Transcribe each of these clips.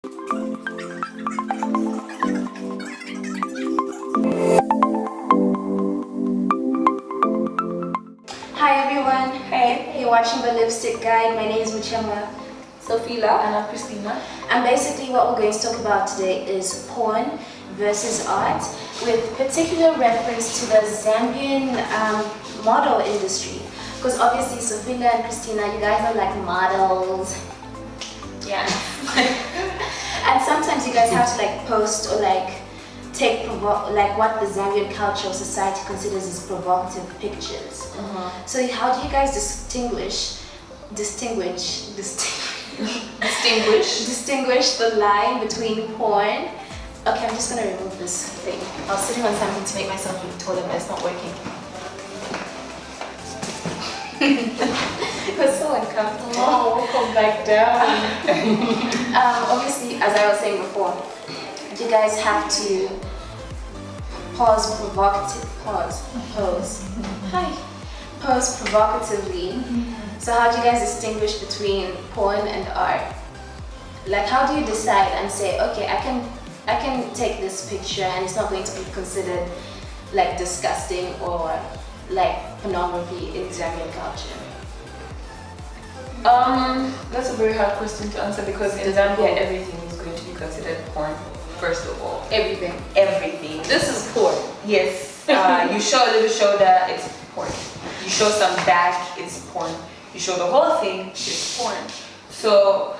Hi everyone. Hey. You're watching the Lipstick Guide. My name is Muchemwa. Sophila and I'm Christina. And basically what we're going to talk about today is porn versus art, with particular reference to the Zambian model industry. Because obviously Sophila and Christina, you guys are like models. Yeah. And sometimes you guys have to like post or like take like what the Zambian culture or society considers as provocative pictures. So how do you guys distinguish the line between porn? Okay, I'm just gonna remove this thing. I was sitting on something to make myself look taller, but it's not working. It was so uncomfortable. Oh, we'll come back down. Obviously, as I was saying before, you guys have to pose provocatively. So how do you guys distinguish between porn and art? Like, how do you decide and say, okay, I can take this picture and it's not going to be considered like disgusting or like pornography in Zambian culture? That's a very hard question to answer because in Zambia everything is going to be considered porn. First of all, Everything. This is porn. Yes. You show a little shoulder, it's porn. You show some back, it's porn. You show the whole thing, it's porn. So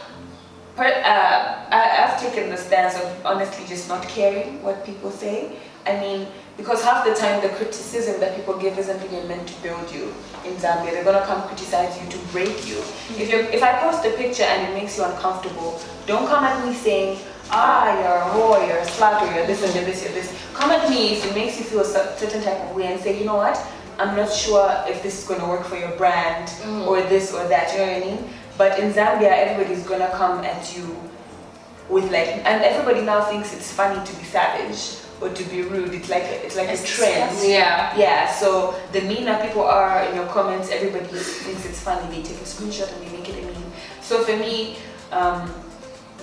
I've taken the stance of honestly just not caring what people say. I mean, because half the time the criticism that people give isn't even meant to build you in Zambia. They're gonna come criticize you to break you. If I post a picture and it makes you uncomfortable, don't come at me saying, you're a whore, you're a slut, or you're this and you're this, you're this. Come at me if it makes you feel a certain type of way and say, you know what, I'm not sure if this is going to work for your brand or this or that, you know what I mean? But in Zambia, everybody's going to come at you with like, and everybody now thinks it's funny to be savage or to be rude. It's like a trend. Yeah, so the meaner people are in your comments, everybody thinks it's funny. They take a screenshot and they make it a meme. So for me,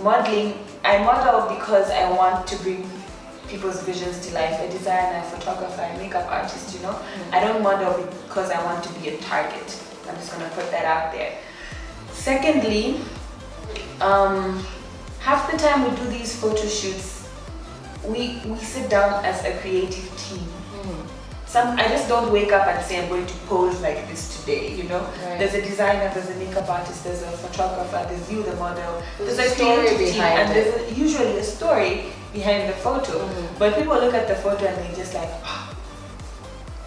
modeling, I model because I want to bring people's visions to life. A designer, a photographer, a makeup artist, you know. I don't model because I want to be a target. I'm just gonna put that out there. Secondly, half the time we do these photo shoots, we sit down as a creative team. I just don't wake up and say I'm going to pose like this today, you know. Right. There's a designer, there's a makeup artist, there's a photographer, there's you, the model. There's a story creative team, behind and there's usually a story behind the photo. But people look at the photo and they just like,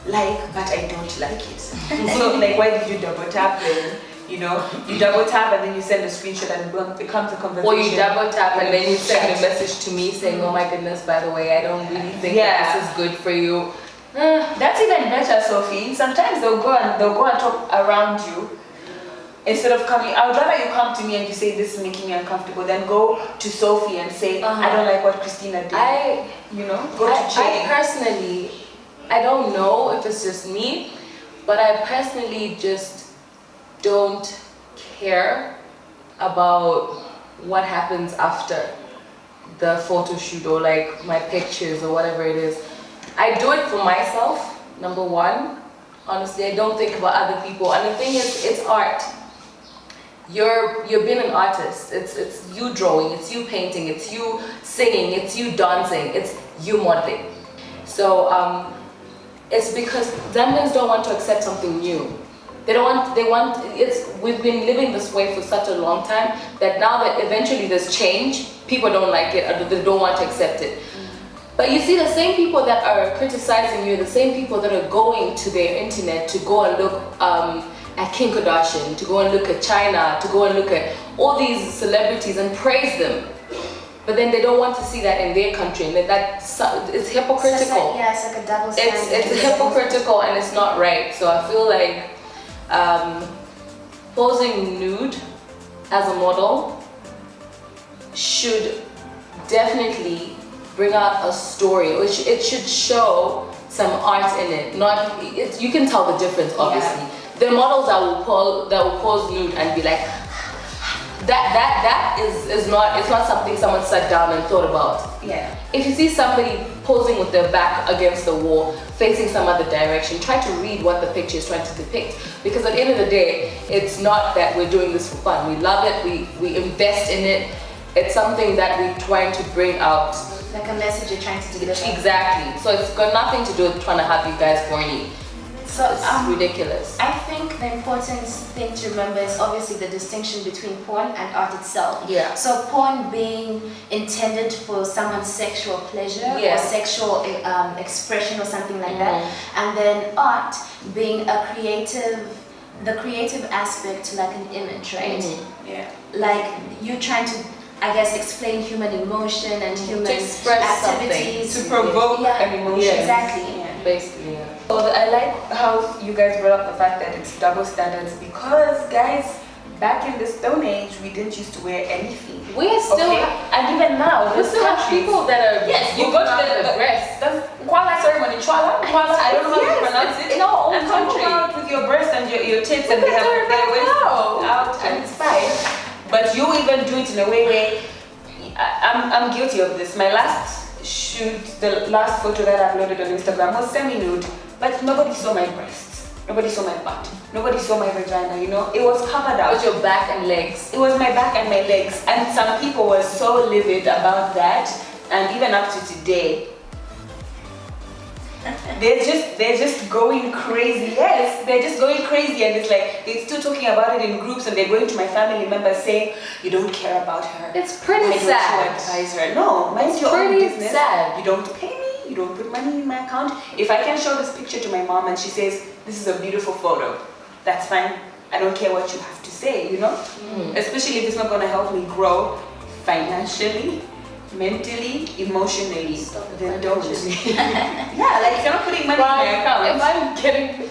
but I don't like it. So like, why did you double tap then? You know, you double tap and then you send a screenshot and boom, it becomes a conversation. Or you double tap and then you send a message to me saying, oh my goodness, by the way, I don't really think that this is good for you. That's even better, Sophie. Sometimes they'll go and talk around you instead of coming. I would rather you come to me and you say this is making me uncomfortable than go to Sophie and say I don't like what Christina did. I personally, I don't know if it's just me, but I personally just don't care about what happens after the photo shoot or like my pictures or whatever it is. I do it for myself, number one. Honestly, I don't think about other people. And the thing is, it's art. You're being an artist. It's you drawing, it's you painting, it's you singing, it's you dancing, it's you modeling. So it's because Zambians don't want to accept something new. We've been living this way for such a long time that now that eventually there's change, people don't like it or they don't want to accept it. But you see, the same people that are criticizing you, the same people that are going to their internet to go and look at Kim Kardashian, to go and look at China, to go and look at all these celebrities and praise them. But then they don't want to see that in their country, and it's hypocritical. It's like a double standard. It's hypocritical and it's not right. So I feel like posing nude as a model should definitely bring out a story. It should show some art in it. You can tell the difference, obviously. There are models that will pose nude and be like that is not, it's not something someone sat down and thought about. Yeah. If you see somebody posing with their back against the wall, facing some other direction, try to read what the picture is trying to depict. Because at the end of the day, it's not that we're doing this for fun. We love it, we invest in it. It's something that we're trying to bring out. Like a message you're trying to deliver. Exactly. So it's got nothing to do with trying to have you guys horny. So It's ridiculous. I think the important thing to remember is obviously the distinction between porn and art itself. Yeah. So porn being intended for someone's sexual pleasure Yeah. or sexual expression or something like that, and then art being the creative aspect, like an image, right? Yeah. Like you trying to, I guess, explain human emotion and human To express activities. To provoke an emotion. Yeah. Exactly. Yeah. Basically, yeah. So I like how you guys brought up the fact that it's double standards because, guys, back in the Stone Age, we didn't used to wear anything. We still Okay? And even now, we there's still have countries- people that are Yes, you go to the breast. Kuala ceremony, Kuala, I don't know how you pronounce it. In our own and some country. go out with your breast and your tits and Look they at have her their right waist now. out and it's fine. But you even do it in a way where I'm guilty of this. My last shoot, the last photo that I uploaded on Instagram was semi-nude, but nobody saw my breasts. Nobody saw my butt. Nobody saw my vagina, you know? It was covered up. With your back and legs. It was my back and my legs. And some people were so livid about that. And even up to today, they're just going crazy. Yes, they're just going crazy, and it's like they're still talking about it in groups, and they're going to my family members saying, "You don't care about her. It's pretty Why sad. don't you advise her?" No, mind your own pretty business. sad. You don't pay me. You don't put money in my account. If I can show this picture to my mom and she says, "This is a beautiful photo," that's fine. I don't care what you have to say. You know, especially if it's not going to help me grow financially, mentally, emotionally, then don't. Yeah, like if you're not putting money in my account. If I'm getting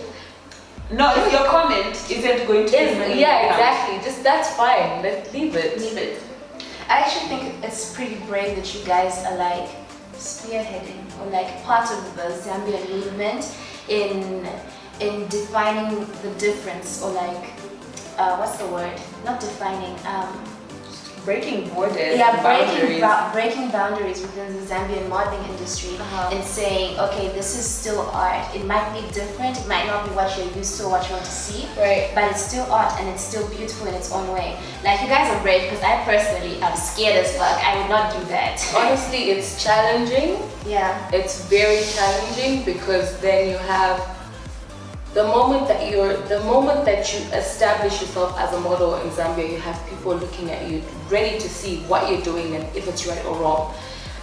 No, if your comment isn't going to be money in yeah, my account. exactly. Just that's fine. Let's leave it. Leave it. I actually think it's pretty brave that you guys are like spearheading or like part of the Zambian movement in defining the difference, or like what's the word? Not defining. Breaking borders. Yeah, boundaries. breaking boundaries within the Zambian modeling industry, and saying, okay, this is still art. It might be different, it might not be what you're used to, what you want to see, Right. but it's still art and it's still beautiful in its own way. Like, you guys are brave, because I personally am scared as fuck. I would not do that. Honestly, it's challenging. Yeah. It's very challenging because then you have the moment that you establish yourself as a model in Zambia, you have people looking at you, ready to see what you're doing and if it's right or wrong.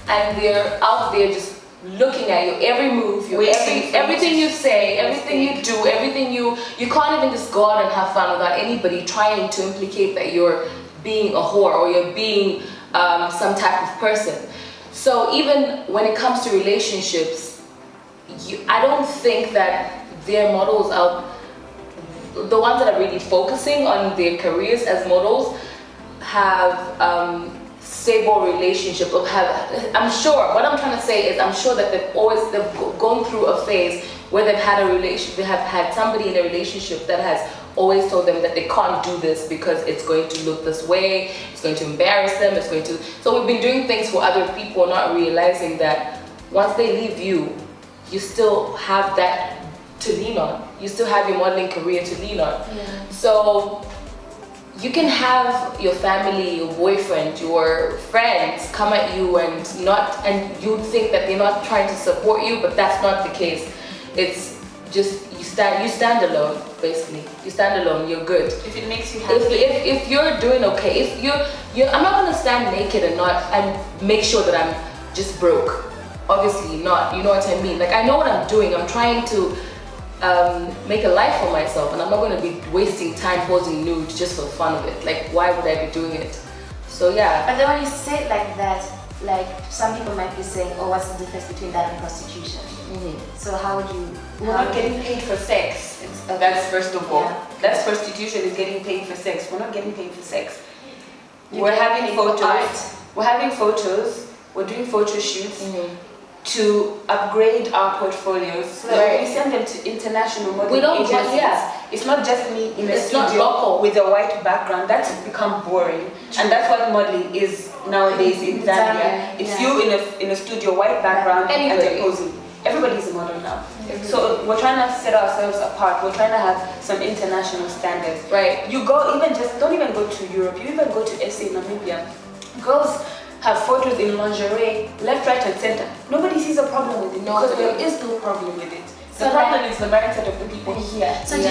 And they're out there just looking at you, every move, everything you say, everything you do, everything you can't even just go out and have fun without anybody trying to implicate that you're being a whore or you're being some type of person. So even when it comes to relationships, I don't think that their models are the ones that are really focusing on their careers as models have stable relationships, or I'm sure, what I'm trying to say is I'm sure that they've gone through a phase where they have had somebody in a relationship that has always told them that they can't do this because it's going to look this way, it's going to embarrass them, so we've been doing things for other people, not realizing that once they leave you, you still have that to lean on. You still have your modeling career to lean on. Yeah. So you can have your family, your boyfriend, your friends come at you and you think that they're not trying to support you, but that's not the case. It's just you stand alone, basically. You stand alone, you're good. If it makes you happy. If you're doing okay, if you're I'm not gonna stand naked and make sure that I'm just broke. Obviously not, you know what I mean? Like, I know what I'm doing. I'm trying to make a life for myself, and I'm not going to be wasting time posing nude just for the fun of it. Like, why would I be doing it? So yeah. But then when you say it like that, like, some people might be saying, oh, what's the difference between that and prostitution? So how would you... We're not getting paid for sex. That's first of all. Yeah. That's prostitution, is getting paid for sex. We're not getting paid for sex. You're We're getting having paid for photos. art. We're having photos. We're doing photo shoots. to upgrade our portfolios so that when we send them to international modeling agencies, it's not just me in a studio with a white background. That's become boring. And that's what modeling is nowadays in Zambia. It's you in a studio, white background, and you're posing. Everybody's a model now. So we're trying to set ourselves apart. We're trying to have some international standards. Right. You go don't even go to Europe. You even go to SA, Namibia. Girls have photos in lingerie, left, right, and center. Nobody sees a problem with it because there is no problem with it. The problem is the mindset of the people here. So do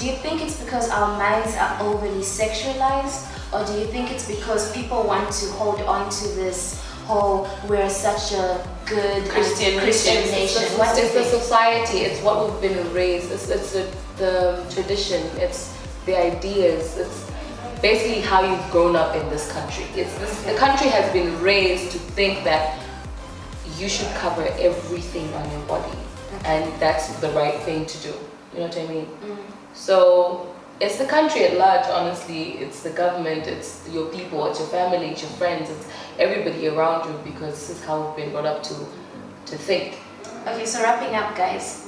you think it's because our minds are overly sexualized, or do you think it's because people want to hold on to this whole we're such a good Christian nation? It's the society. It's what we've been raised. It's the tradition. It's the ideas. It's basically how you've grown up in this country. The country has been raised to think that you should cover everything on your body, and that's the right thing to do. You know what I mean? So it's the country at large, honestly. It's the government, it's your people, it's your family, it's your friends, it's everybody around you, because this is how we've been brought up to think. Okay, so wrapping up, guys,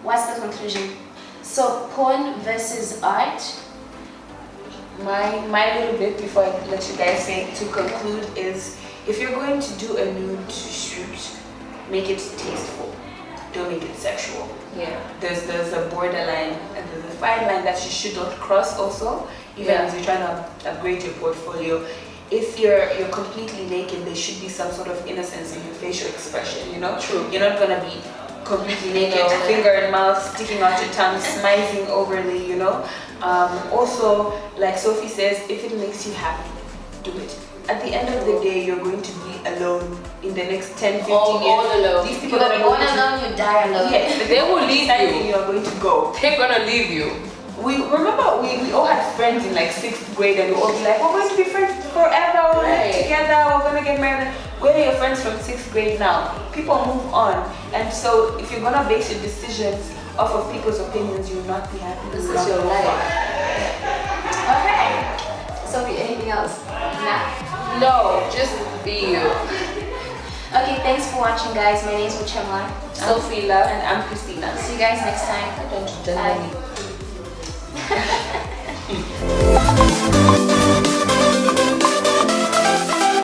what's the conclusion? So porn versus art. My little bit before I let you guys say to conclude is, if you're going to do a nude shoot, make it tasteful. Don't make it sexual. Yeah. There's a borderline and there's a fine line that you should not cross also, even as you're trying to upgrade your portfolio. If you're completely naked, there should be some sort of innocence in your facial expression, you know? True. You're not gonna be completely naked, finger in mouth, sticking out your tongue, smizing overly, you know? Also, like Sophie says, if it makes you happy, do it. At the end of the day, you're going to be alone in the next 10, 15 years. All alone. These people You're that are born going alone, you die alone. Yes, They will leave you. You're going to go. They're gonna leave you. We remember we all had friends in like 6th grade, and we all be like, we're going to be friends forever, we'll live together, we're going to get married. Where are your friends from 6th grade now? People move on. And so if you're going to base your decisions off of people's opinions, you'll not be happy. This is your life. Okay. Sophie, anything else? Nah. No, just be you. Okay, thanks for watching, guys. My name is Muchemwa. Sophie Love. And I'm Christina. See you guys next time. I don't Bye. generally.